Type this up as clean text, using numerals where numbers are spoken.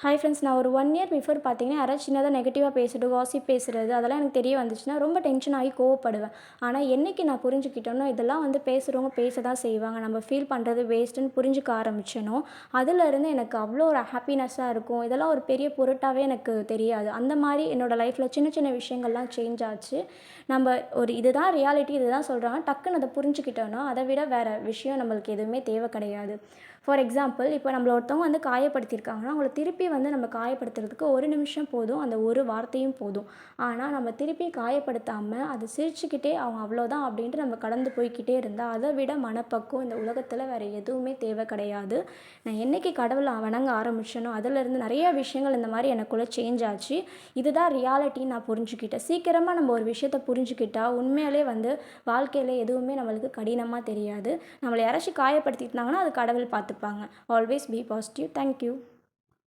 Hi friends, நான் ஒரு 1 year before பார்த்தீங்கன்னா, யாராச்சும் சின்னதா நெகட்டிவா பேசிட்டு, காசிப் பேசுறது அதெல்லாம் எனக்கு தெரிய வந்துச்சுன்னா, ரொம்ப டென்ஷன் ஆகி கோவப்படுவேன். ஆனா, என்னைக்கு நான் புரிஞ்சுக்கிட்டேனோ, இதெல்லாம் வந்து பேசுறவங்க பேச தான் செய்வாங்க. நம்ம ஃபீல் பண்ணுறது வேஸ்ட்டுன்னு புரிஞ்சுக்க ஆரம்பிச்சேனோ, அதிலருந்து எனக்கு அவ்வளோ ஒரு ஹாப்பினஸ்ஸாக இருக்கும். இதெல்லாம் ஒரு பெரிய பொருட்டாவே எனக்கு தெரியாது. அந்த மாரி என்னோட லைஃப்ல சின்ன சின்ன விஷயங்கள்லாம் சேஞ்ச் ஆச்சு. நம்ம ஒரு இதுதான் ரியாலிட்டி, இதுதான் சொல்றாங்க. டக்குன்னு அத புரிஞ்சுக்கிட்டோன்னா, அத விட வேற விஷயம் நம்மளுக்கு எதுவுமே தேவை கிடையாது. ஃபார் எக்ஸாம்பிள், இப்போ நம்மள ஒருத்தவங்க வந்து காயப்படுத்தியிருக்காங்கன்னா, அவங்கள திருப்பி வந்து நம்ம காயப்படுத்துறதுக்கு 1 நிமிஷம் போதும். அந்த ஒரு வார்த்தையும் போதும். ஆனா, நம்ம திருப்பி காயப்படுத்தாம, அத சிரிச்சுக்கிட்டே அவங்க அவ்வளோதான் அப்படின்ட்டு நம்ம கடந்து போய்க்கிட்டே இருந்தா, அத விட மனப்பக்குவம் இந்த உலகத்தில வேற எதுவுமே தேவை கிடையாது. நான் என்னைக்கு கடவுள வணங்க ஆரம்பிச்சேனோ, அதிலருந்து நெறைய விஷயங்கள் இந்த மாரி எனக்குள்ள சேஞ்ச் ஆச்சு. இதுதான் ரியாலிட்டின்னு நான் புரிஞ்சுக்கிட்டேன். சீக்கிரமா நம்ம ஒரு விஷயத்த புரிஞ்சுக்கிட்டா, உண்மையாலே வந்து வாழ்க்கையில எதுவுமே நம்மளுக்கு கடினமா தெரியாது. நம்மள யாராச்சும் காயப்படுத்தியிருந்தாங்கன்னா, அது கடவுள் பார்த்துப்பாங்க. Always be positive. Thank you.